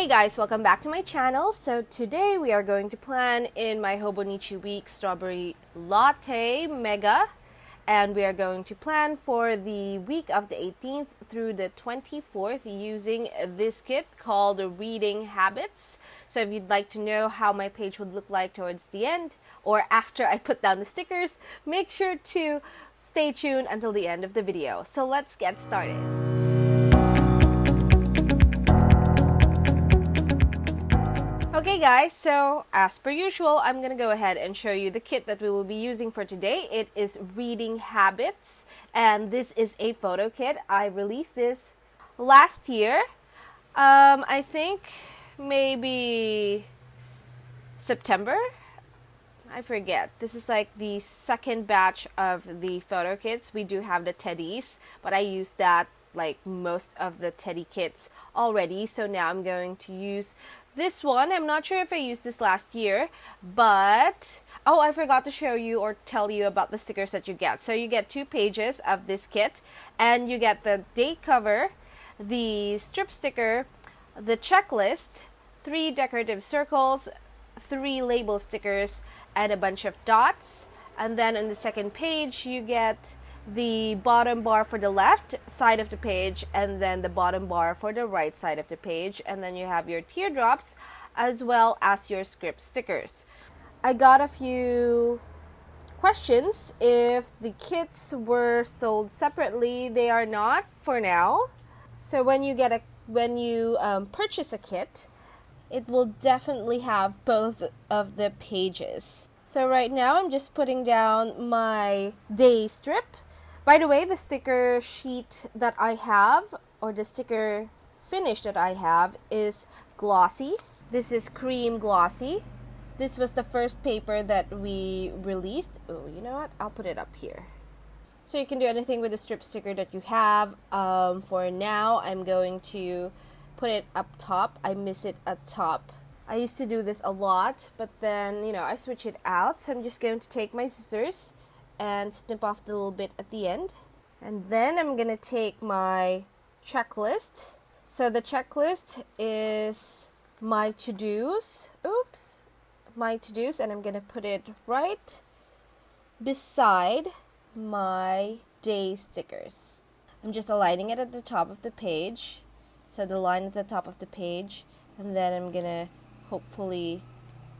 Hey guys, welcome back to my channel. So today we are going to plan in my Hobonichi week strawberry latte mega, and we are going to plan for the week of the 18th through the 24th using this kit called Reading Habits. So if you'd like to know how my page would look like towards the end or after I put down the stickers, make sure to stay tuned until the end of the video. So let's get started. Okay guys, so as per usual, I'm gonna go ahead and show you the kit that we will be using for today. It is Reading Habits, and this is a photo kit. I released this last year. I think maybe September? I forget. This is like the second batch of the photo kits. We do have the teddies, but I used that like most of the teddy kits already. So now I'm going to use this one. I'm not sure if I used this last year, but oh, I forgot to show you or tell you about the stickers that you get. So you get 2 pages of this kit, and you get the date cover, the strip sticker, the checklist, 3 decorative circles, 3 label stickers, and a bunch of dots. And then on the second page you get the bottom bar for the left side of the page, and then the bottom bar for the right side of the page, and then you have your teardrops as well as your script stickers. I got a few questions if the kits were sold separately. They are not for now. So when you purchase a kit, it will definitely have both of the pages. So right now I'm just putting down my day strip. By the way, the sticker sheet that I have, or the sticker finish that I have, is glossy. This is cream glossy. This was the first paper that we released. Oh, you know what? I'll put it up here. So you can do anything with the strip sticker that you have. For now, I'm going to put it up top. I miss it at top. I used to do this a lot, but then, I switch it out. So I'm just going to take my scissors and snip off the little bit at the end. And then I'm gonna take my checklist. So the checklist is my to-dos. My to-dos, and I'm gonna put it right beside my day stickers. I'm just aligning it at the top of the page. So the line at the top of the page, and then I'm gonna hopefully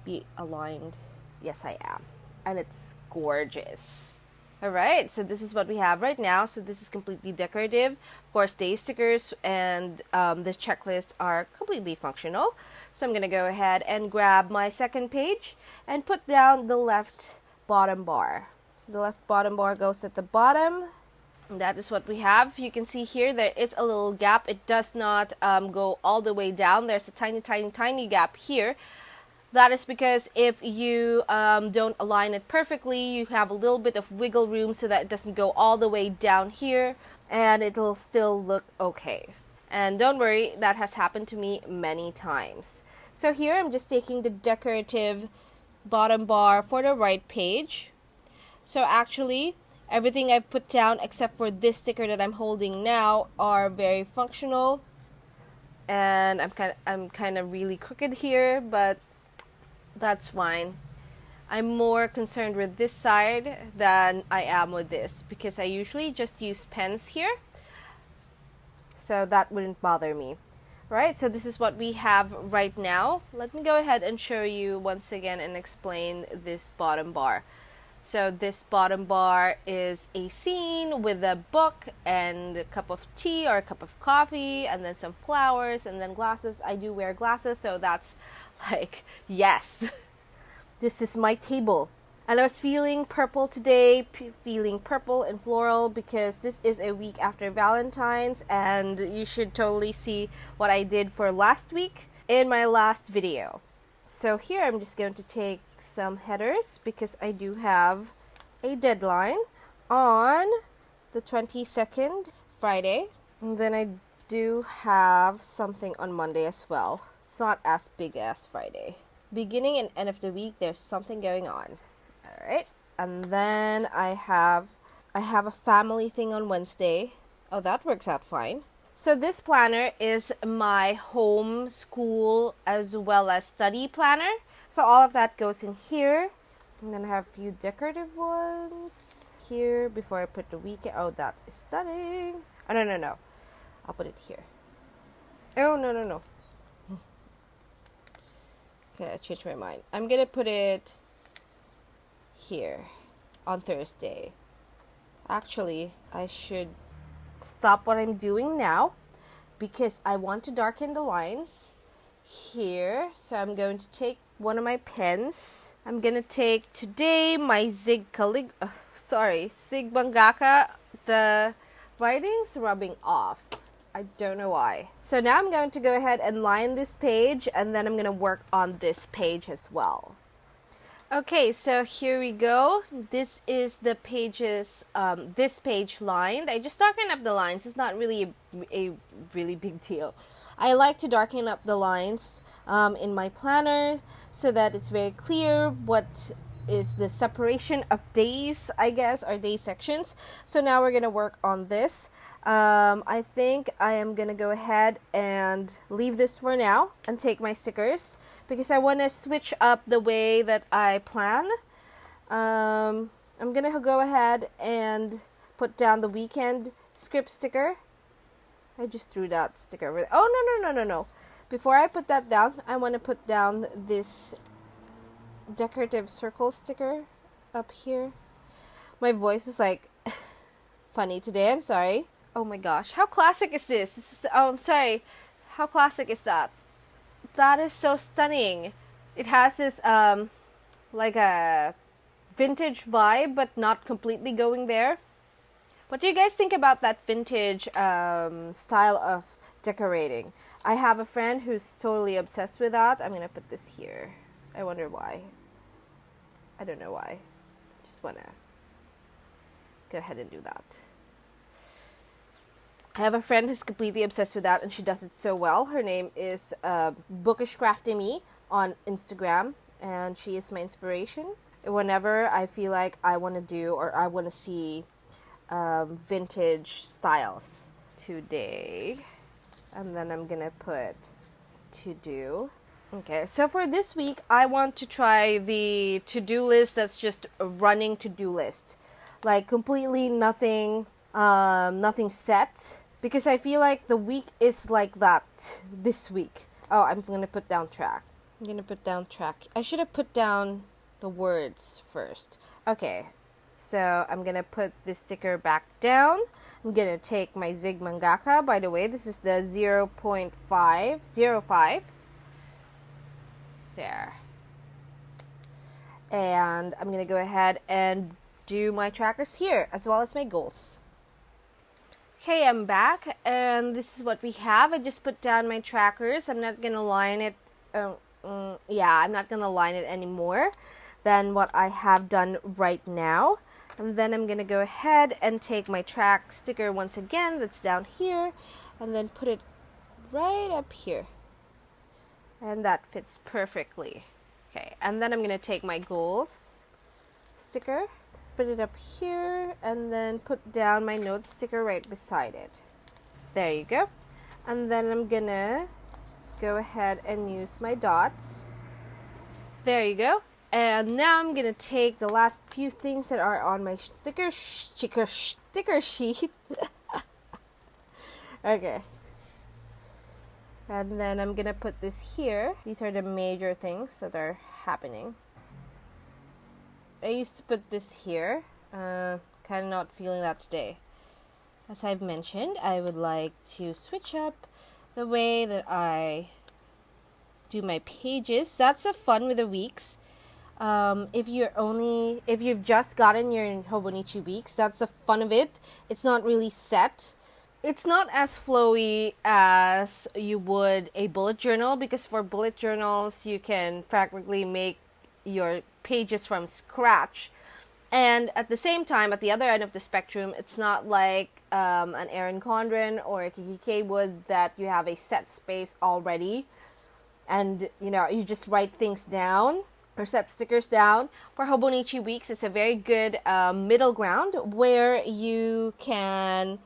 be aligned. Yes, I am. And it's gorgeous. Alright, so this is what we have right now. So this is completely decorative. Of course, day stickers and the checklist are completely functional. So I'm going to go ahead and grab my second page and put down the left bottom bar. So the left bottom bar goes at the bottom. And that is what we have. You can see here there is a little gap. It does not go all the way down. There's a tiny gap here. That is because if you don't align it perfectly, you have a little bit of wiggle room so that it doesn't go all the way down here, and it'll still look okay. And don't worry, that has happened to me many times. So here I'm just taking the decorative bottom bar for the right page. So actually, everything I've put down except for this sticker that I'm holding now are very functional. And I'm kind of really crooked here, but that's fine. I'm more concerned with this side than I am with this, because I usually just use pens here, so that wouldn't bother me. Right, so this is what we have right now. Let me go ahead and show you once again and explain this bottom bar. So this bottom bar is a scene with a book and a cup of tea or a cup of coffee, and then some flowers, and then glasses. I do wear glasses, so that's like, yes. This is my table. And I was feeling purple today, feeling purple and floral, because this is a week after Valentine's, and you should totally see what I did for last week in my last video. So here I'm just going to take some headers because I do have a deadline on the 22nd, Friday. And then I do have something on Monday as well. It's not as big as Friday. Beginning and end of the week, there's something going on. Alright. And then I have a family thing on Wednesday. Oh, that works out fine. So this planner is my home, school, as well as study planner. So all of that goes in here. And then I have a few decorative ones here before I put the weekend. Oh, that is stunning. Oh, no. I'll put it here. Oh, no. Okay, I changed my mind. I'm gonna put it here on Thursday. Actually, I should stop what I'm doing now because I want to darken the lines here. So I'm going to take one of my pens. I'm gonna take today my Sig Mangaka. The writing's rubbing off. I don't know why. So now I'm going to go ahead and line this page, and then I'm gonna work on this page as well. Okay, so here we go. This is the pages, this page lined. I just darkened up the lines. It's not really a really big deal. I like to darken up the lines in my planner so that it's very clear what is the separation of days, I guess, or day sections. So now we're going to work on this. I think I am going to go ahead and leave this for now and take my stickers because I want to switch up the way that I plan. I'm going to go ahead and put down the weekend script sticker. I just threw that sticker over there. Oh, no. Before I put that down, I want to put down this decorative circle sticker up here. My voice is like funny today. I'm sorry. Oh my gosh, how classic is this? I'm sorry. How classic is that? That is so stunning. It has this like a vintage vibe, but not completely going there. What do you guys think about that vintage style of decorating? I have a friend who's totally obsessed with that. I'm gonna put this here. I wonder why. I don't know why. Just wanna go ahead and do that. I have a friend who's completely obsessed with that, and she does it so well. Her name is Bookish Crafty Me on Instagram, and she is my inspiration. Whenever I feel like I want to do or I want to see vintage styles today, and then I'm gonna put to do. Okay, so for this week, I want to try the to-do list that's just a running to-do list, like completely nothing set. Because I feel like the week is like that this week. Oh, I'm going to put down track. I should have put down the words first. Okay, so I'm going to put this sticker back down. I'm going to take my Sig Mangaka. By the way, this is the 0.505. There. And I'm going to go ahead and do my trackers here, as well as my goals. Okay, I'm back, and this is what we have. I just put down my trackers. I'm not gonna line it. I'm not gonna line it anymore than what I have done right now. And then I'm gonna go ahead and take my track sticker once again. That's down here, and then put it right up here, and that fits perfectly. Okay, and then I'm gonna take my goals sticker. Put it up here, and then put down my note sticker right beside it. There you go. And then I'm gonna go ahead and use my dots. There you go. And now I'm gonna take the last few things that are on my sticker sheet. Okay. And then I'm gonna put this here. These are the major things that are happening. I used to put this here, kind of not feeling that today. As I've mentioned, I would like to switch up the way that I do my pages. That's the fun with the weeks. If you've just gotten your Hobonichi weeks, that's the fun of it. It's not really set. It's not as flowy as you would a bullet journal, because for bullet journals, you can practically make your pages from scratch, and at the same time, at the other end of the spectrum, it's not like an Erin Condren or a Kiki K Wood that you have a set space already, and you just write things down or set stickers down. For Hobonichi weeks, it's a very good middle ground where you can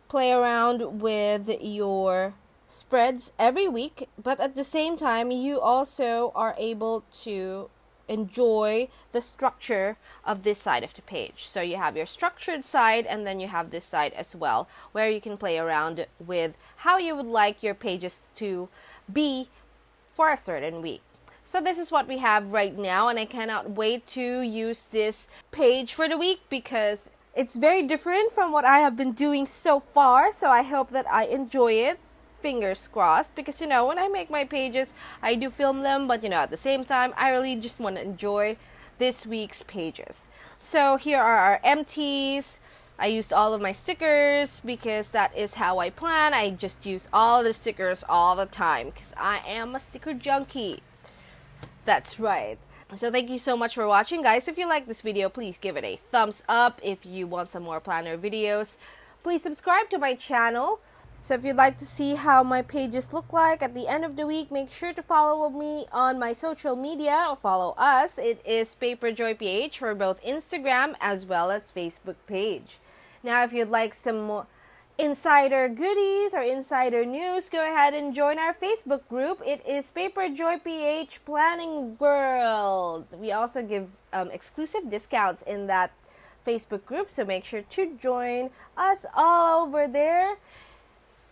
play around with your spreads every week, but at the same time, you also are able to enjoy the structure of this side of the page. So you have your structured side, and then you have this side as well, where you can play around with how you would like your pages to be for a certain week. So this is what we have right now, and I cannot wait to use this page for the week because it's very different from what I have been doing so far. So I hope that I enjoy it. Fingers crossed, because when I make my pages, I do film them, but at the same time, I really just want to enjoy this week's pages. So here are our empties. I used all of my stickers because that is how I plan. I just use all the stickers all the time because I am a sticker junkie. That's right. So thank you so much for watching, guys. If you like this video, please give it a thumbs up. If you want some more planner videos, please subscribe to my channel. So if you'd like to see how my pages look like at the end of the week, make sure to follow me on my social media, or follow us. It is paperjoyph for both Instagram as well as Facebook page. Now, if you'd like some more insider goodies or insider news, go ahead and join our Facebook group. It is paperjoyph Planning World. We also give exclusive discounts in that Facebook group, so make sure to join us all over there.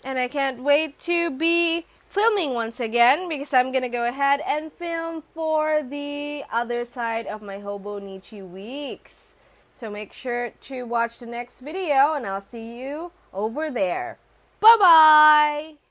And I can't wait to be filming once again, because I'm going to go ahead and film for the other side of my Hobonichi weeks. So make sure to watch the next video, and I'll see you over there. Bye-bye!